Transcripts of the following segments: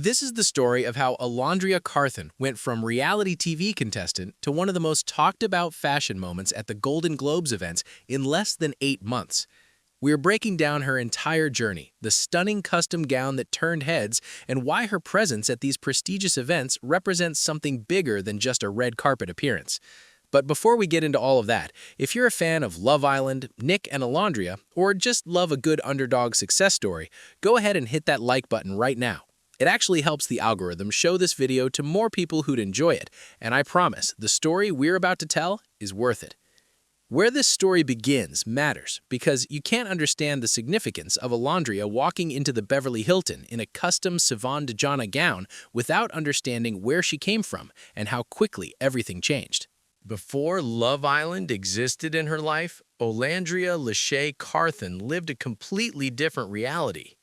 This is the story of how Olandria Carthen went from reality TV contestant to one of the most talked about fashion moments at the Golden Globes events in less than 8 months. We're breaking down her entire journey, the stunning custom gown that turned heads, and why her presence at these prestigious events represents something bigger than just a red carpet appearance. But before we get into all of that, if you're a fan of Love Island, NYX and Olandria, or just love a good underdog success story, go ahead and hit that like button right now. It actually helps the algorithm show this video to more people who'd enjoy it, and I promise the story we're about to tell is worth it. Where this story begins matters because you can't understand the significance of Olandria walking into the Beverly Hilton in a custom Sevon Dejana gown without understanding where she came from and how quickly everything changed. Before Love Island existed in her life, Olandria Carthen lived a completely different reality.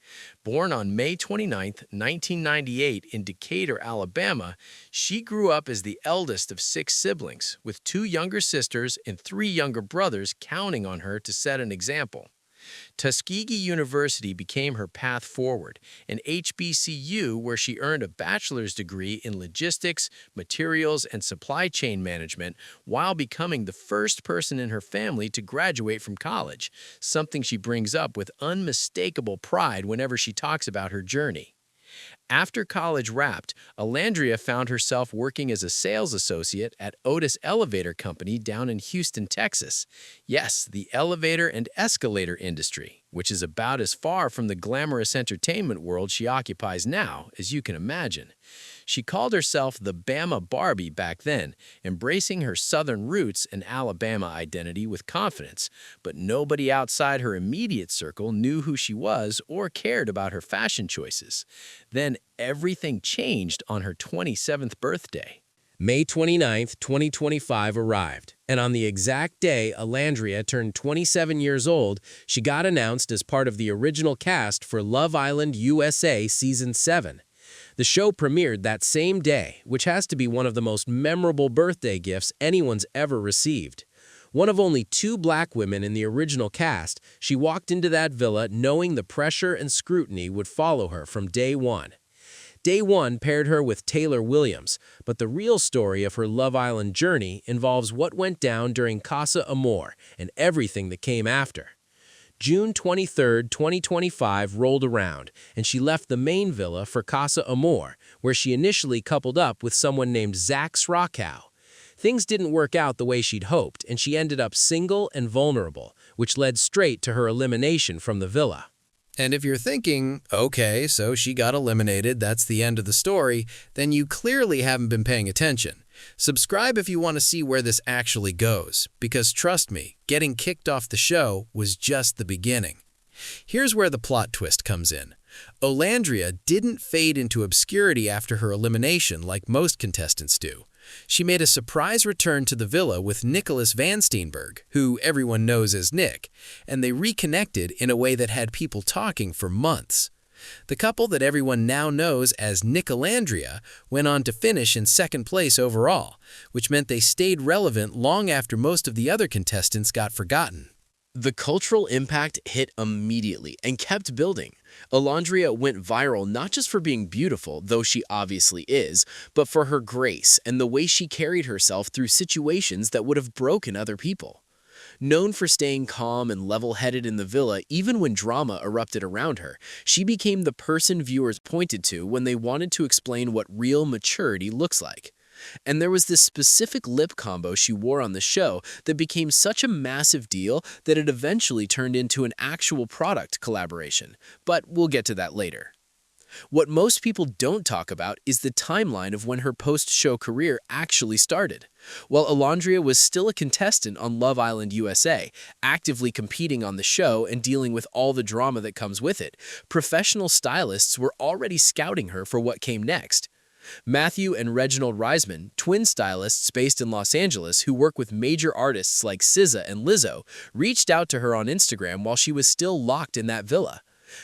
Born on May 29, 1998 in Decatur, Alabama, she grew up as the eldest of 6 siblings, with 2 younger sisters and 3 younger brothers counting on her to set an example. Tuskegee University became her path forward, an HBCU where she earned a bachelor's degree in logistics, materials, and supply chain management while becoming the first person in her family to graduate from college, something she brings up with unmistakable pride whenever she talks about her journey. After college wrapped, Olandria found herself working as a sales associate at Otis Elevator Company down in Houston, Texas. Yes, the elevator and escalator industry, which is about as far from the glamorous entertainment world she occupies now as you can imagine. She called herself the Bama Barbie back then, embracing her Southern roots and Alabama identity with confidence, but nobody outside her immediate circle knew who she was or cared about her fashion choices. Then everything changed on her 27th birthday. May 29, 2025 arrived, and on the exact day Olandria turned 27 years old, she got announced as part of the original cast for Love Island USA Season 7. The show premiered that same day, which has to be one of the most memorable birthday gifts anyone's ever received. One of only 2 black women in the original cast, she walked into that villa knowing the pressure and scrutiny would follow her from day one. Day one paired her with Taylor Williams, but the real story of her Love Island journey involves what went down during Casa Amor and everything that came after. June 23, 2025 rolled around, and she left the main villa for Casa Amor, where she initially coupled up with someone named Zach Srockow. Things didn't work out the way she'd hoped, and she ended up single and vulnerable, which led straight to her elimination from the villa. And if you're thinking, okay, so she got eliminated, that's the end of the story, then you clearly haven't been paying attention. Subscribe if you want to see where this actually goes, because trust me, getting kicked off the show was just the beginning. Here's where the plot twist comes in. Olandria didn't fade into obscurity after her elimination like most contestants do. She made a surprise return to the villa with Nicholas Van Steenberg, who everyone knows as Nick, and they reconnected in a way that had people talking for months. The couple that everyone now knows as Nick Olandria went on to finish in 2nd place overall, which meant they stayed relevant long after most of the other contestants got forgotten. The cultural impact hit immediately and kept building. Olandria went viral not just for being beautiful, though she obviously is, but for her grace and the way she carried herself through situations that would have broken other people. Known for staying calm and level-headed in the villa even when drama erupted around her, she became the person viewers pointed to when they wanted to explain what real maturity looks like. And there was this specific lip combo she wore on the show that became such a massive deal that it eventually turned into an actual product collaboration. But we'll get to that later. What most people don't talk about is the timeline of when her post-show career actually started. While Olandria was still a contestant on Love Island USA, actively competing on the show and dealing with all the drama that comes with it, professional stylists were already scouting her for what came next. Matthew and Reginald Reisman, twin stylists based in Los Angeles who work with major artists like SZA and Lizzo, reached out to her on Instagram while she was still locked in that villa.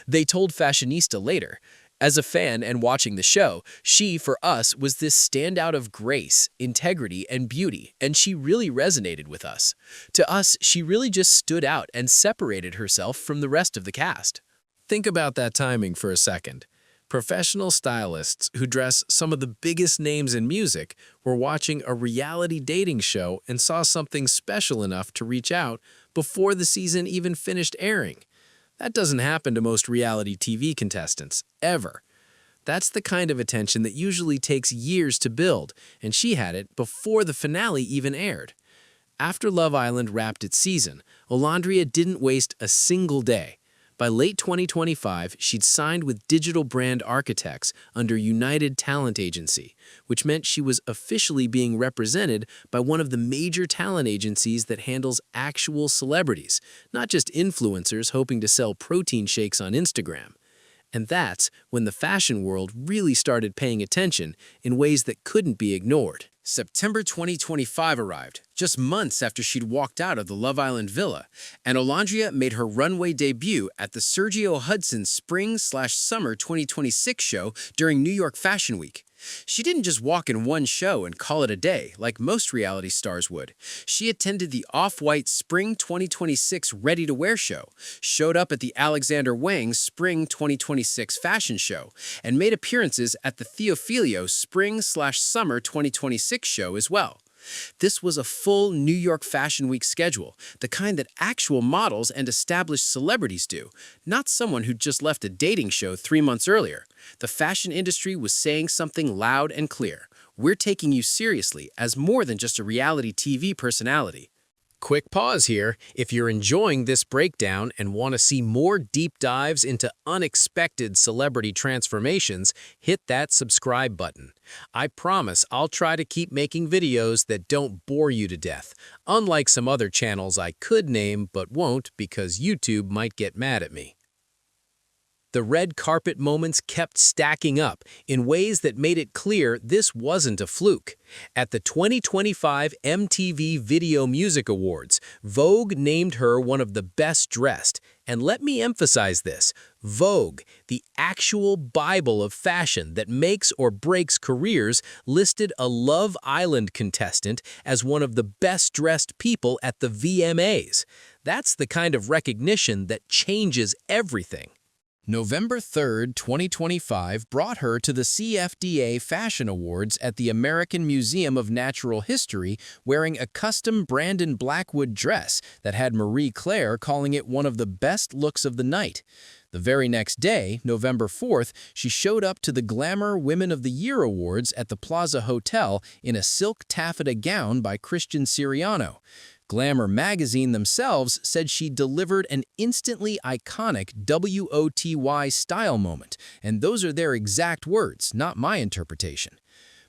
They told Fashionista later, "As a fan and watching the show, she, for us, was this standout of grace, integrity, and beauty, and she really resonated with us. To us, she really just stood out and separated herself from the rest of the cast." Think about that timing for a second. Professional stylists who dress some of the biggest names in music were watching a reality dating show and saw something special enough to reach out before the season even finished airing. That doesn't happen to most reality TV contestants, ever. That's the kind of attention that usually takes years to build, and she had it before the finale even aired. After Love Island wrapped its season, Olandria didn't waste a single day. By late 2025, she'd signed with Digital Brand Architects under United Talent Agency, which meant she was officially being represented by one of the major talent agencies that handles actual celebrities, not just influencers hoping to sell protein shakes on Instagram. And that's when the fashion world really started paying attention in ways that couldn't be ignored. September 2025 arrived, just months after she'd walked out of the Love Island villa, and Olandria made her runway debut at the Sergio Hudson Spring/Summer 2026 show during New York Fashion Week. She didn't just walk in one show and call it a day, like most reality stars would. She attended the Off-White Spring 2026 Ready-to-Wear show, showed up at the Alexander Wang Spring 2026 fashion show, and made appearances at the Theophilio Spring/Summer 2026 show as well. This was a full New York Fashion Week schedule, the kind that actual models and established celebrities do, not someone who just left a dating show 3 months earlier. The fashion industry was saying something loud and clear. We're taking you seriously as more than just a reality TV personality. Quick pause here. If you're enjoying this breakdown and want to see more deep dives into unexpected celebrity transformations, hit that subscribe button. I promise I'll try to keep making videos that don't bore you to death, unlike some other channels I could name but won't because YouTube might get mad at me. The red carpet moments kept stacking up in ways that made it clear this wasn't a fluke. At the 2025 MTV Video Music Awards, Vogue named her one of the best dressed. And let me emphasize this, Vogue, the actual Bible of fashion that makes or breaks careers, listed a Love Island contestant as one of the best dressed people at the VMAs. That's the kind of recognition that changes everything. November 3, 2025 brought her to the CFDA Fashion Awards at the American Museum of Natural History wearing a custom Brandon Blackwood dress that had Marie Claire calling it one of the best looks of the night. The very next day, November 4th, she showed up to the Glamour Women of the Year Awards at the Plaza Hotel in a silk taffeta gown by Christian Siriano. Glamour magazine themselves said she delivered an instantly iconic WOTY style moment, and those are their exact words, not my interpretation.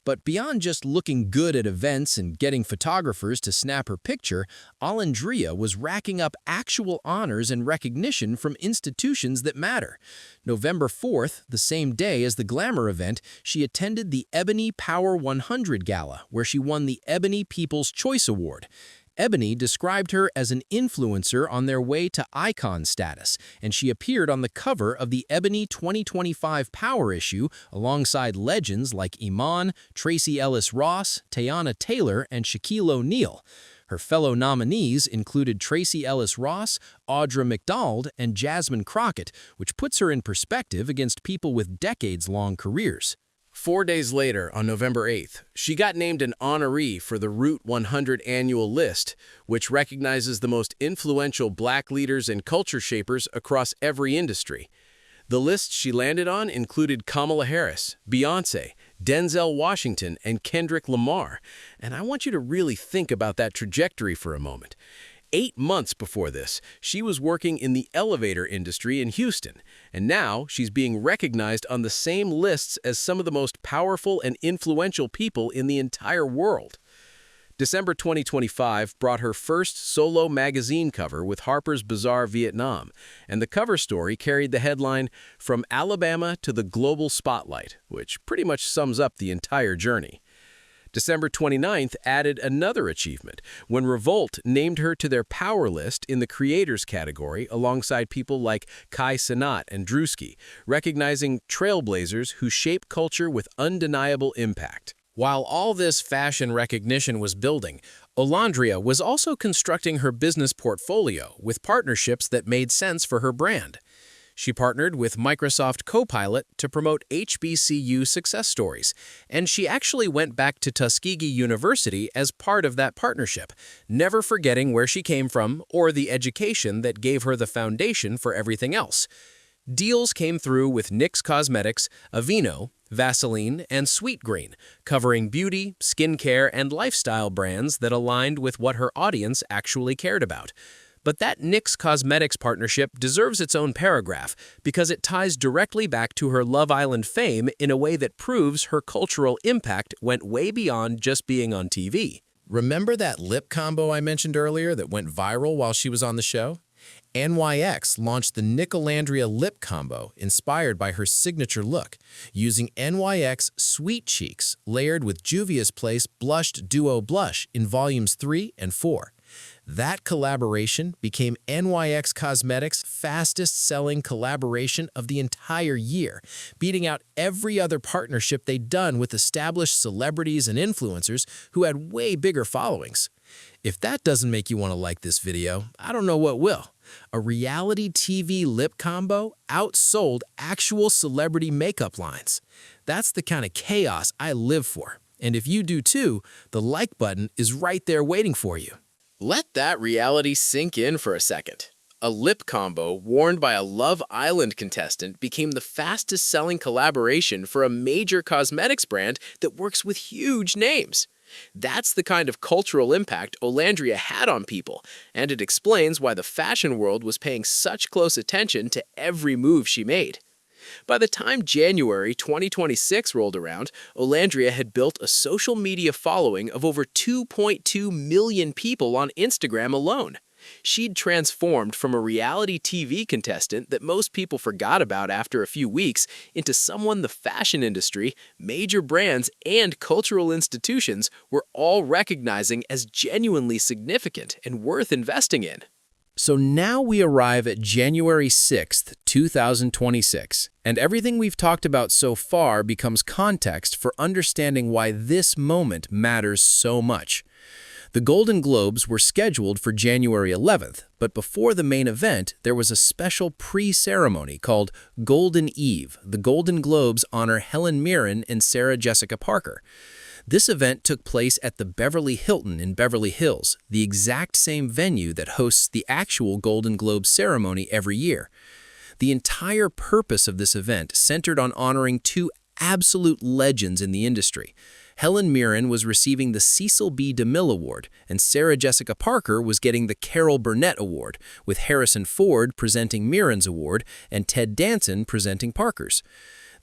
But beyond just looking good at events and getting photographers to snap her picture, Olandria was racking up actual honors and recognition from institutions that matter. November 4th, the same day as the Glamour event, she attended the Ebony Power 100 Gala, where she won the Ebony People's Choice Award. Ebony described her as an influencer on their way to icon status, and she appeared on the cover of the Ebony 2025 Power issue alongside legends like Iman, Tracee Ellis Ross, Teyana Taylor, and Shaquille O'Neal. Her fellow nominees included Tracee Ellis Ross, Audra McDonald, and Jasmine Crockett, which puts her in perspective against people with decades-long careers. 4 days later, on November 8th, she got named an honoree for the Root 100 annual list, which recognizes the most influential Black leaders and culture shapers across every industry. The list she landed on included Kamala Harris, Beyoncé, Denzel Washington, and Kendrick Lamar. And I want you to really think about that trajectory for a moment. 8 months before this, she was working in the elevator industry in Houston, and now she's being recognized on the same lists as some of the most powerful and influential people in the entire world. December 2025 brought her first solo magazine cover with Harper's Bazaar Vietnam, and the cover story carried the headline, "From Alabama to the Global Spotlight," which pretty much sums up the entire journey. December 29th added another achievement when Revolt named her to their Power list in the Creators category alongside people like Kai Cenat and Drewski, recognizing trailblazers who shape culture with undeniable impact. While all this fashion recognition was building, Olandria was also constructing her business portfolio with partnerships that made sense for her brand. She partnered with Microsoft Copilot to promote HBCU success stories, and she actually went back to Tuskegee University as part of that partnership, never forgetting where she came from or the education that gave her the foundation for everything else. Deals came through with NYX Cosmetics, Aveeno, Vaseline, and Sweetgreen, covering beauty, skincare, and lifestyle brands that aligned with what her audience actually cared about. But that NYX Cosmetics partnership deserves its own paragraph because it ties directly back to her Love Island fame in a way that proves her cultural impact went way beyond just being on TV. Remember that lip combo I mentioned earlier that went viral while she was on the show? NYX launched the Olandria lip combo inspired by her signature look, using NYX Sweet Cheeks layered with Juvia's Place Blushed Duo Blush in volumes 3 and 4. That collaboration became NYX Cosmetics' fastest-selling collaboration of the entire year, beating out every other partnership they'd done with established celebrities and influencers who had way bigger followings. If that doesn't make you want to like this video, I don't know what will. A reality TV lip combo outsold actual celebrity makeup lines. That's the kind of chaos I live for. And if you do too, the like button is right there waiting for you. Let that reality sink in for a second. A lip combo worn by a Love Island contestant became the fastest-selling collaboration for a major cosmetics brand that works with huge names. That's the kind of cultural impact Olandria had on people, and it explains why the fashion world was paying such close attention to every move she made. By the time January 2026 rolled around, Olandria had built a social media following of over 2.2 million people on Instagram alone. She'd transformed from a reality TV contestant that most people forgot about after a few weeks into someone the fashion industry, major brands, and cultural institutions were all recognizing as genuinely significant and worth investing in. So now we arrive at January 6th, 2026, and everything we've talked about so far becomes context for understanding why this moment matters so much. The Golden Globes were scheduled for January 11th, but before the main event, there was a special pre-ceremony called Golden Eve. The Golden Globes honor Helen Mirren and Sarah Jessica Parker. This event took place at the Beverly Hilton in Beverly Hills, the exact same venue that hosts the actual Golden Globe ceremony every year. The entire purpose of this event centered on honoring two absolute legends in the industry. Helen Mirren was receiving the Cecil B. DeMille Award, and Sarah Jessica Parker was getting the Carol Burnett Award, with Harrison Ford presenting Mirren's award and Ted Danson presenting Parker's.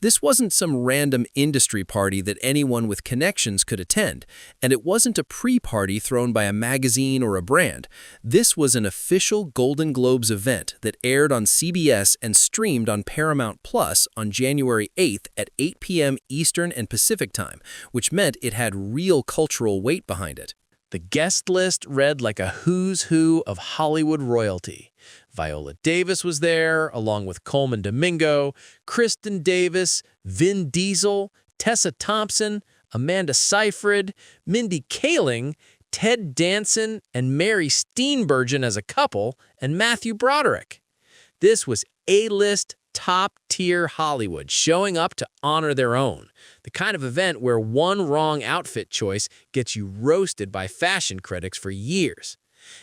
This wasn't some random industry party that anyone with connections could attend, and it wasn't a pre-party thrown by a magazine or a brand. This was an official Golden Globes event that aired on CBS and streamed on Paramount Plus on January 8th at 8 p.m. Eastern and Pacific Time, which meant it had real cultural weight behind it. The guest list read like a who's who of Hollywood royalty. Viola Davis was there, along with Coleman Domingo, Kristen Davis, Vin Diesel, Tessa Thompson, Amanda Seyfried, Mindy Kaling, Ted Danson, and Mary Steenburgen as a couple, and Matthew Broderick. This was A-list, top-tier Hollywood showing up to honor their own, the kind of event where one wrong outfit choice gets you roasted by fashion critics for years.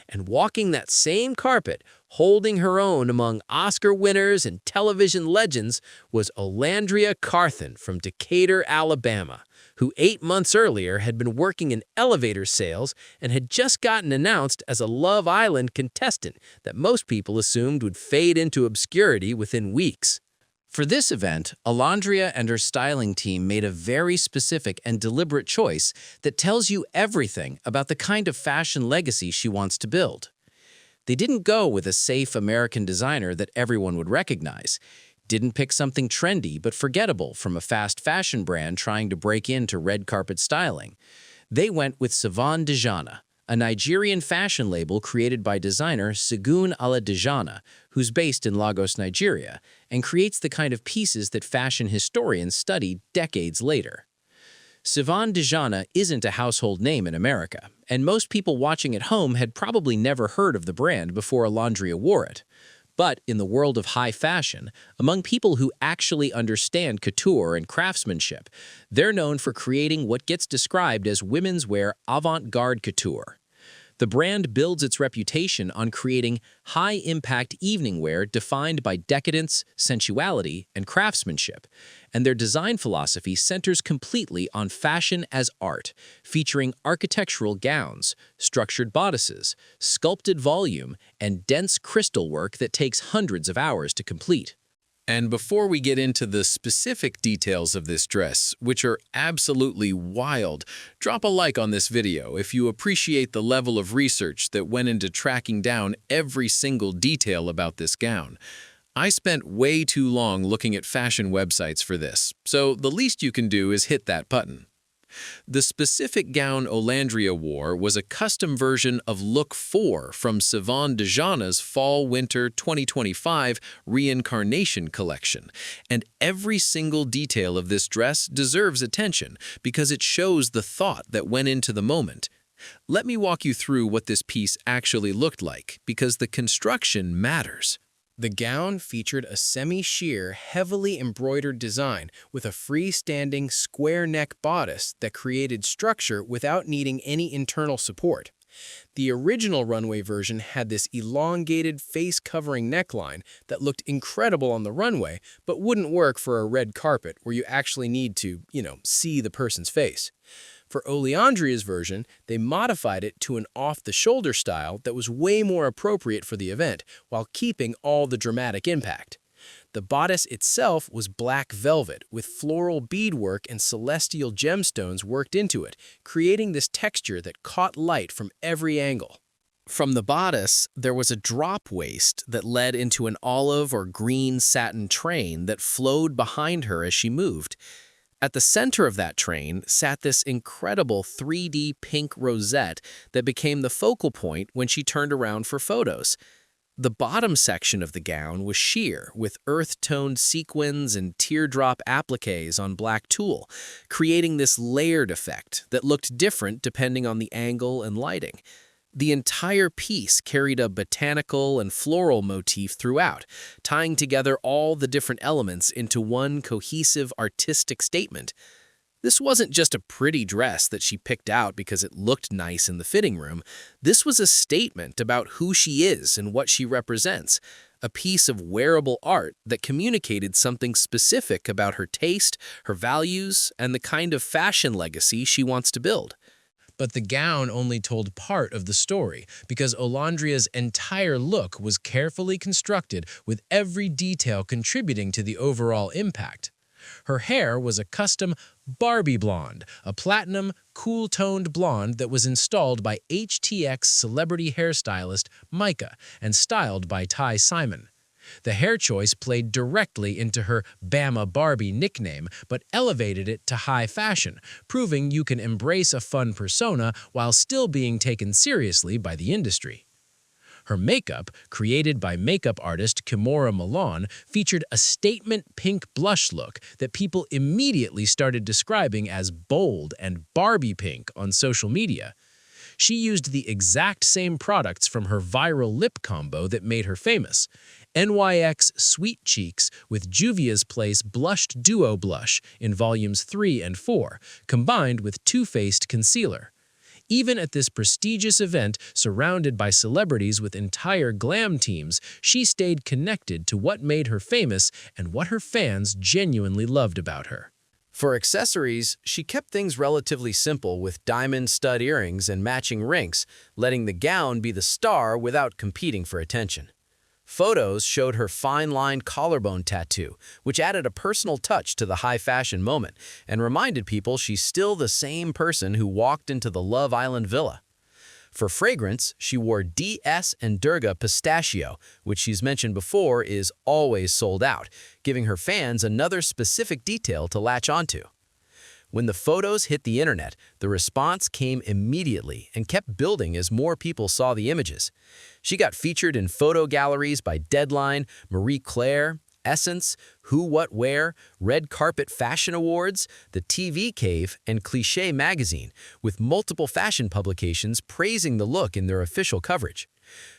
And walking that same carpet, holding her own among Oscar winners and television legends, was Olandria Carthen from Decatur, Alabama, who 8 months earlier had been working in elevator sales and had just gotten announced as a Love Island contestant that most people assumed would fade into obscurity within weeks. For this event, Olandria and her styling team made a very specific and deliberate choice that tells you everything about the kind of fashion legacy she wants to build. They didn't go with a safe American designer that everyone would recognize, didn't pick something trendy but forgettable from a fast fashion brand trying to break into red carpet styling. They went with Sevon Dejana, a Nigerian fashion label created by designer Sevon Dejana, who's based in Lagos, Nigeria, and creates the kind of pieces that fashion historians study decades later. Sevon Dejana isn't a household name in America, and most people watching at home had probably never heard of the brand before Olandria wore it. But in the world of high fashion, among people who actually understand couture and craftsmanship, they're known for creating what gets described as women's wear avant-garde couture. The brand builds its reputation on creating high-impact evening wear defined by decadence, sensuality, and craftsmanship, and their design philosophy centers completely on fashion as art, featuring architectural gowns, structured bodices, sculpted volume, and dense crystal work that takes hundreds of hours to complete. And before we get into the specific details of this dress, which are absolutely wild, drop a like on this video if you appreciate the level of research that went into tracking down every single detail about this gown. I spent way too long looking at fashion websites for this, so the least you can do is hit that button. The specific gown Olandria wore was a custom version of Look 4 from Sevon Dejana's Fall-Winter 2025 Reincarnation collection, and every single detail of this dress deserves attention because it shows the thought that went into the moment. Let me walk you through what this piece actually looked like, because the construction matters. The gown featured a semi-sheer, heavily embroidered design with a freestanding square neck bodice that created structure without needing any internal support. The original runway version had this elongated face-covering neckline that looked incredible on the runway, but wouldn't work for a red carpet where you actually need to, see the person's face. For Olandria's version, they modified it to an off-the-shoulder style that was way more appropriate for the event, while keeping all the dramatic impact. The bodice itself was black velvet with floral beadwork and celestial gemstones worked into it, creating this texture that caught light from every angle. From the bodice, there was a drop waist that led into an olive or green satin train that flowed behind her as she moved. At the center of that train sat this incredible 3D pink rosette that became the focal point when she turned around for photos. The bottom section of the gown was sheer, with earth-toned sequins and teardrop appliques on black tulle, creating this layered effect that looked different depending on the angle and lighting. The entire piece carried a botanical and floral motif throughout, tying together all the different elements into one cohesive artistic statement. This wasn't just a pretty dress that she picked out because it looked nice in the fitting room. This was a statement about who she is and what she represents, a piece of wearable art that communicated something specific about her taste, her values, and the kind of fashion legacy she wants to build. But the gown only told part of the story, because Olandria's entire look was carefully constructed with every detail contributing to the overall impact. Her hair was a custom Barbie blonde, a platinum, cool-toned blonde that was installed by HTX celebrity hairstylist Micah and styled by Ty Simon. The hair choice played directly into her Bama Barbie nickname, but elevated it to high fashion, proving you can embrace a fun persona while still being taken seriously by the industry. Her makeup, created by makeup artist Kimora Milan, featured a statement pink blush look that people immediately started describing as bold and Barbie pink on social media. She used the exact same products from her viral lip combo that made her famous. NYX Sweet Cheeks with Juvia's Place Blushed Duo Blush in volumes 3 and 4, combined with Too Faced Concealer. Even at this prestigious event, surrounded by celebrities with entire glam teams, she stayed connected to what made her famous and what her fans genuinely loved about her. For accessories, she kept things relatively simple with diamond stud earrings and matching rings, letting the gown be the star without competing for attention. Photos showed her fine-lined collarbone tattoo, which added a personal touch to the high-fashion moment and reminded people she's still the same person who walked into the Love Island villa. For fragrance, she wore DS and Durga Pistachio, which she's mentioned before is always sold out, giving her fans another specific detail to latch onto. When the photos hit the internet, the response came immediately and kept building as more people saw the images. She got featured in photo galleries by Deadline, Marie Claire, Essence, Who What Wear, Red Carpet Fashion Awards, The TV Cave, and Cliché magazine, with multiple fashion publications praising the look in their official coverage.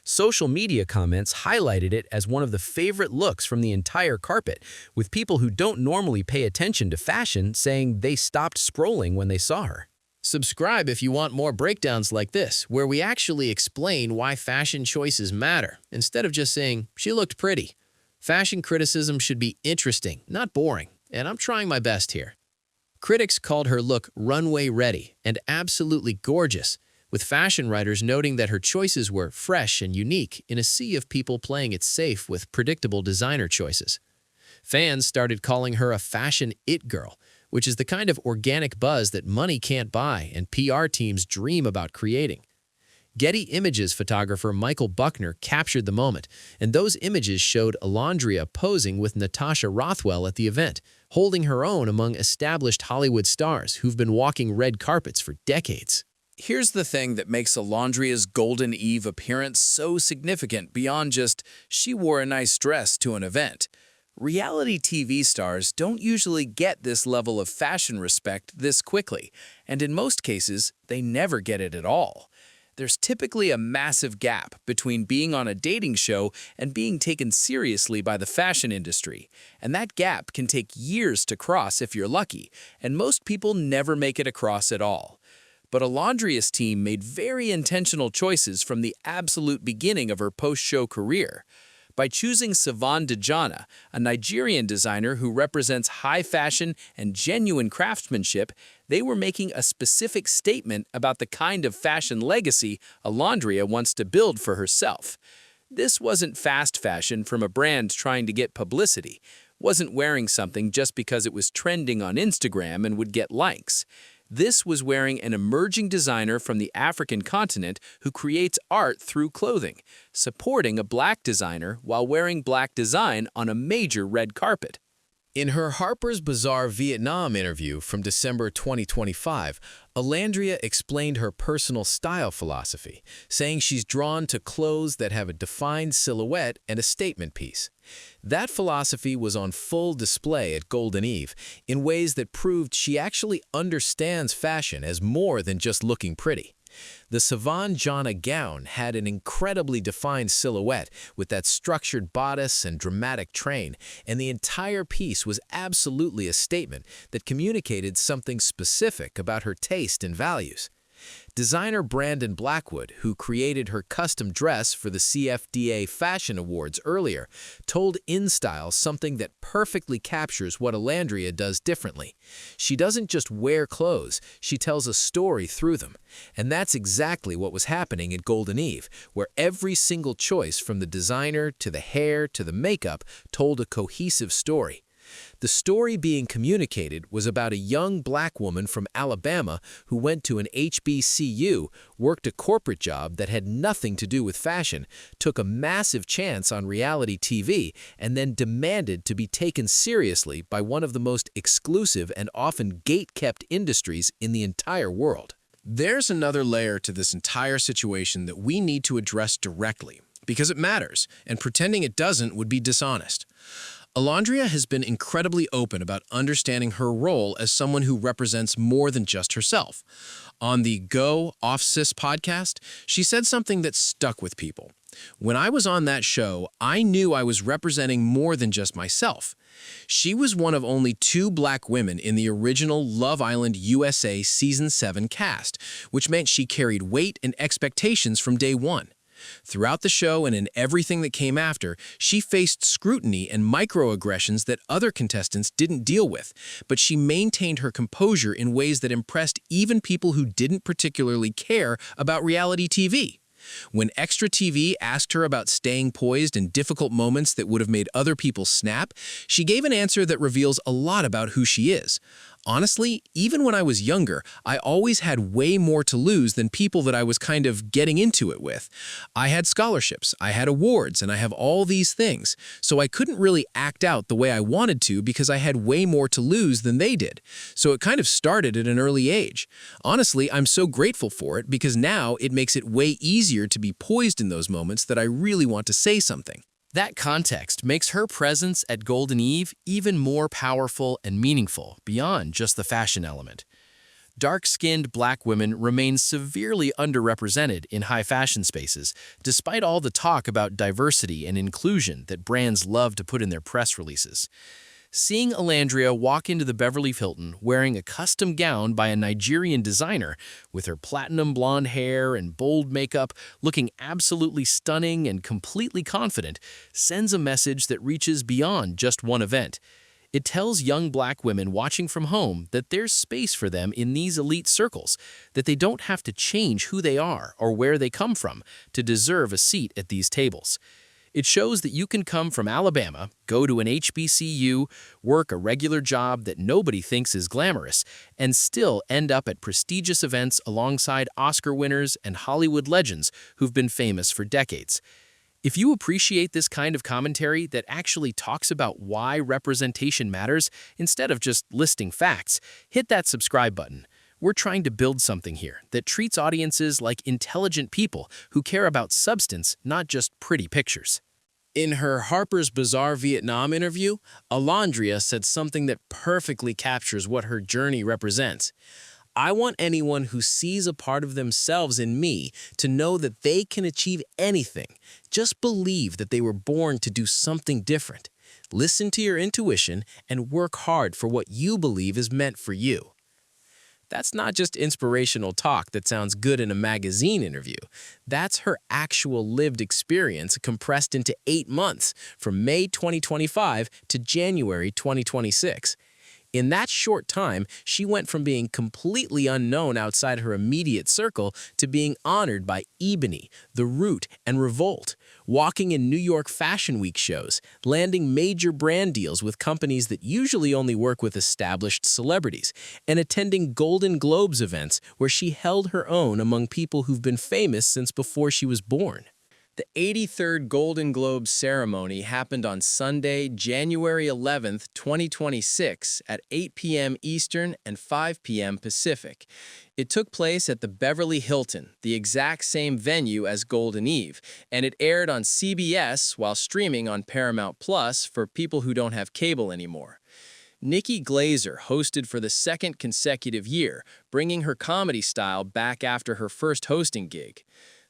Social media comments highlighted it as one of the favorite looks from the entire carpet, with people who don't normally pay attention to fashion saying they stopped scrolling when they saw her. Subscribe if you want more breakdowns like this, where we actually explain why fashion choices matter, instead of just saying, "She looked pretty." Fashion criticism should be interesting, not boring, and I'm trying my best here. Critics called her look runway ready and absolutely gorgeous, with fashion writers noting that her choices were fresh and unique in a sea of people playing it safe with predictable designer choices. Fans started calling her a fashion it girl, which is the kind of organic buzz that money can't buy and PR teams dream about creating. Getty Images photographer Michael Buckner captured the moment, and those images showed Olandria posing with Natasha Rothwell at the event, holding her own among established Hollywood stars who've been walking red carpets for decades. Here's the thing that makes Olandria's Golden Eve appearance so significant beyond just she wore a nice dress to an event. Reality TV stars don't usually get this level of fashion respect this quickly, and in most cases, they never get it at all. There's typically a massive gap between being on a dating show and being taken seriously by the fashion industry, and that gap can take years to cross if you're lucky, and most people never make it across at all. But Olandria's team made very intentional choices from the absolute beginning of her post-show career. By choosing Sevon Dejana, a Nigerian designer who represents high fashion and genuine craftsmanship, they were making a specific statement about the kind of fashion legacy Olandria wants to build for herself. This wasn't fast fashion from a brand trying to get publicity, wasn't wearing something just because it was trending on Instagram and would get likes. This was wearing an emerging designer from the African continent who creates art through clothing, supporting a black designer while wearing black design on a major red carpet. In her Harper's Bazaar Vietnam interview from December 2025, Olandria explained her personal style philosophy, saying she's drawn to clothes that have a defined silhouette and a statement piece. That philosophy was on full display at Golden Eve in ways that proved she actually understands fashion as more than just looking pretty. The Sevon Dejana gown had an incredibly defined silhouette with that structured bodice and dramatic train, and the entire piece was absolutely a statement that communicated something specific about her taste and values. Designer Brandon Blackwood, who created her custom dress for the CFDA Fashion Awards earlier, told InStyle something that perfectly captures what Olandria does differently. She doesn't just wear clothes, she tells a story through them. And that's exactly what was happening at Golden Eve, where every single choice from the designer to the hair to the makeup told a cohesive story. The story being communicated was about a young black woman from Alabama who went to an HBCU, worked a corporate job that had nothing to do with fashion, took a massive chance on reality TV, and then demanded to be taken seriously by one of the most exclusive and often gate-kept industries in the entire world. There's another layer to this entire situation that we need to address directly, because it matters, and pretending it doesn't would be dishonest. Olandria has been incredibly open about understanding her role as someone who represents more than just herself. On the Go Off Sis podcast, she said something that stuck with people. When I was on that show, I knew I was representing more than just myself. She was one of only 2 black women in the original Love Island USA Season 7 cast, which meant she carried weight and expectations from day one. Throughout the show and in everything that came after, she faced scrutiny and microaggressions that other contestants didn't deal with, but she maintained her composure in ways that impressed even people who didn't particularly care about reality TV. When Extra TV asked her about staying poised in difficult moments that would have made other people snap, she gave an answer that reveals a lot about who she is. Honestly, even when I was younger, I always had way more to lose than people that I was kind of getting into it with. I had scholarships, I had awards, and I have all these things, so I couldn't really act out the way I wanted to because I had way more to lose than they did. So it kind of started at an early age. Honestly, I'm so grateful for it because now it makes it way easier to be poised in those moments that I really want to say something. That context makes her presence at Golden Eve even more powerful and meaningful beyond just the fashion element. Dark-skinned black women remain severely underrepresented in high fashion spaces, despite all the talk about diversity and inclusion that brands love to put in their press releases. Seeing Olandria walk into the Beverly Hilton wearing a custom gown by a Nigerian designer, with her platinum blonde hair and bold makeup, looking absolutely stunning and completely confident, sends a message that reaches beyond just one event. It tells young black women watching from home that there's space for them in these elite circles, that they don't have to change who they are or where they come from to deserve a seat at these tables. It shows that you can come from Alabama, go to an HBCU, work a regular job that nobody thinks is glamorous, and still end up at prestigious events alongside Oscar winners and Hollywood legends who've been famous for decades. If you appreciate this kind of commentary that actually talks about why representation matters instead of just listing facts, hit that subscribe button. We're trying to build something here that treats audiences like intelligent people who care about substance, not just pretty pictures. In her Harper's Bazaar Vietnam interview, Olandria said something that perfectly captures what her journey represents. "I want anyone who sees a part of themselves in me to know that they can achieve anything. Just believe that they were born to do something different. Listen to your intuition and work hard for what you believe is meant for you." That's not just inspirational talk that sounds good in a magazine interview. That's her actual lived experience compressed into 8 months, from May 2025 to January 2026. In that short time, she went from being completely unknown outside her immediate circle to being honored by Ebony, The Root, and Revolt, walking in New York Fashion Week shows, landing major brand deals with companies that usually only work with established celebrities, and attending Golden Globes events where she held her own among people who've been famous since before she was born. The 83rd Golden Globes ceremony happened on Sunday, January 11th, 2026 at 8 p.m. Eastern and 5 p.m. Pacific. It took place at the Beverly Hilton, the exact same venue as Golden Eve, and it aired on CBS while streaming on Paramount Plus for people who don't have cable anymore. Nikki Glaser hosted for the second consecutive year, bringing her comedy style back after her first hosting gig.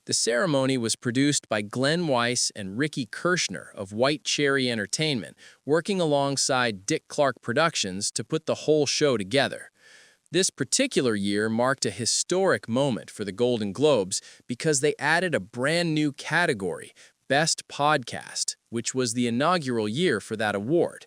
The ceremony was produced by Glenn Weiss and Ricky Kirshner of White Cherry Entertainment, working alongside Dick Clark Productions to put the whole show together. This particular year marked a historic moment for the Golden Globes because they added a brand new category, Best Podcast, which was the inaugural year for that award.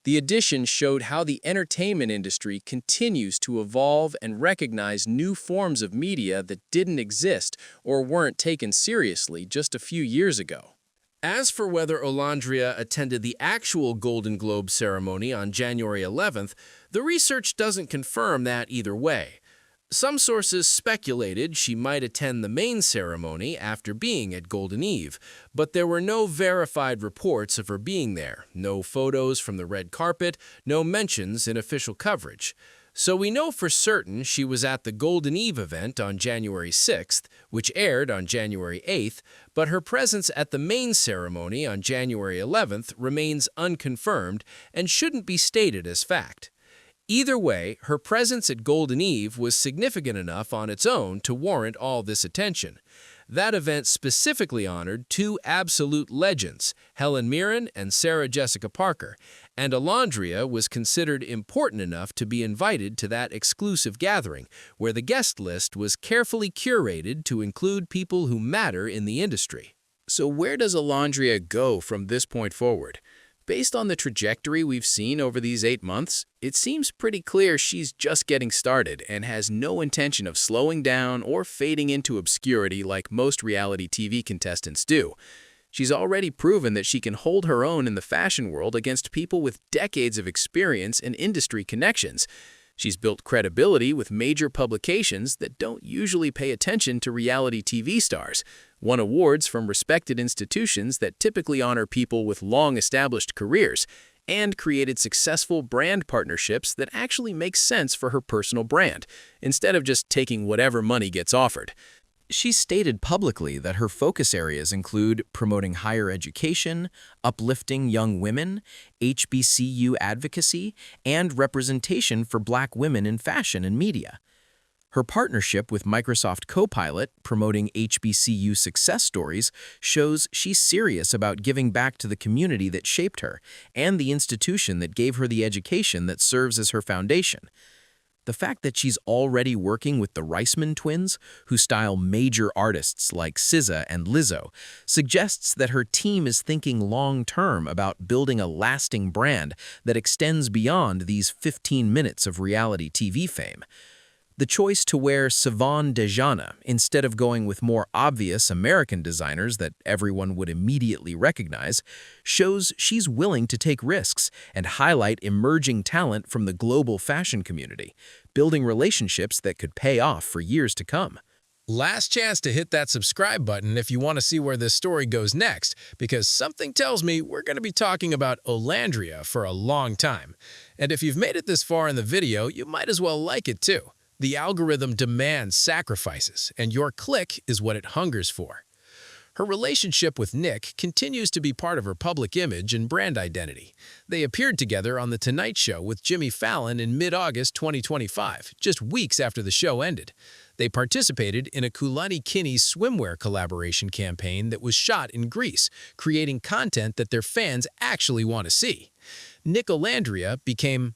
The addition showed how the entertainment industry continues to evolve and recognize new forms of media that didn't exist or weren't taken seriously just a few years ago. As for whether Olandria attended the actual Golden Globe ceremony on January 11th, the research doesn't confirm that either way. Some sources speculated she might attend the main ceremony after being at Golden Eve, but there were no verified reports of her being there, no photos from the red carpet, no mentions in official coverage. So we know for certain she was at the Golden Eve event on January 6th, which aired on January 8th, but her presence at the main ceremony on January 11th remains unconfirmed and shouldn't be stated as fact. Either way, her presence at Golden Eve was significant enough on its own to warrant all this attention. That event specifically honored two absolute legends, Helen Mirren and Sarah Jessica Parker, and Olandria was considered important enough to be invited to that exclusive gathering, where the guest list was carefully curated to include people who matter in the industry. So where does Olandria go from this point forward? Based on the trajectory we've seen over these 8 months, it seems pretty clear she's just getting started and has no intention of slowing down or fading into obscurity like most reality TV contestants do. She's already proven that she can hold her own in the fashion world against people with decades of experience and industry connections. She's built credibility with major publications that don't usually pay attention to reality TV stars, won awards from respected institutions that typically honor people with long-established careers, and created successful brand partnerships that actually make sense for her personal brand, instead of just taking whatever money gets offered. She's stated publicly that her focus areas include promoting higher education, uplifting young women, HBCU advocacy, and representation for Black women in fashion and media. Her partnership with Microsoft Copilot, promoting HBCU success stories, shows she's serious about giving back to the community that shaped her and the institution that gave her the education that serves as her foundation. The fact that she's already working with the Reisman twins, who style major artists like SZA and Lizzo, suggests that her team is thinking long-term about building a lasting brand that extends beyond these 15 minutes of reality TV fame. The choice to wear Sevon Dejana instead of going with more obvious American designers that everyone would immediately recognize shows she's willing to take risks and highlight emerging talent from the global fashion community, building relationships that could pay off for years to come. Last chance to hit that subscribe button if you want to see where this story goes next, because something tells me we're going to be talking about Olandria for a long time. And if you've made it this far in the video, you might as well like it too. The algorithm demands sacrifices, and your click is what it hungers for. Her relationship with Nick continues to be part of her public image and brand identity. They appeared together on The Tonight Show with Jimmy Fallon in mid-August 2025, just weeks after the show ended. They participated in a Kulani Kinney swimwear collaboration campaign that was shot in Greece, creating content that their fans actually want to see. Nick Olandria became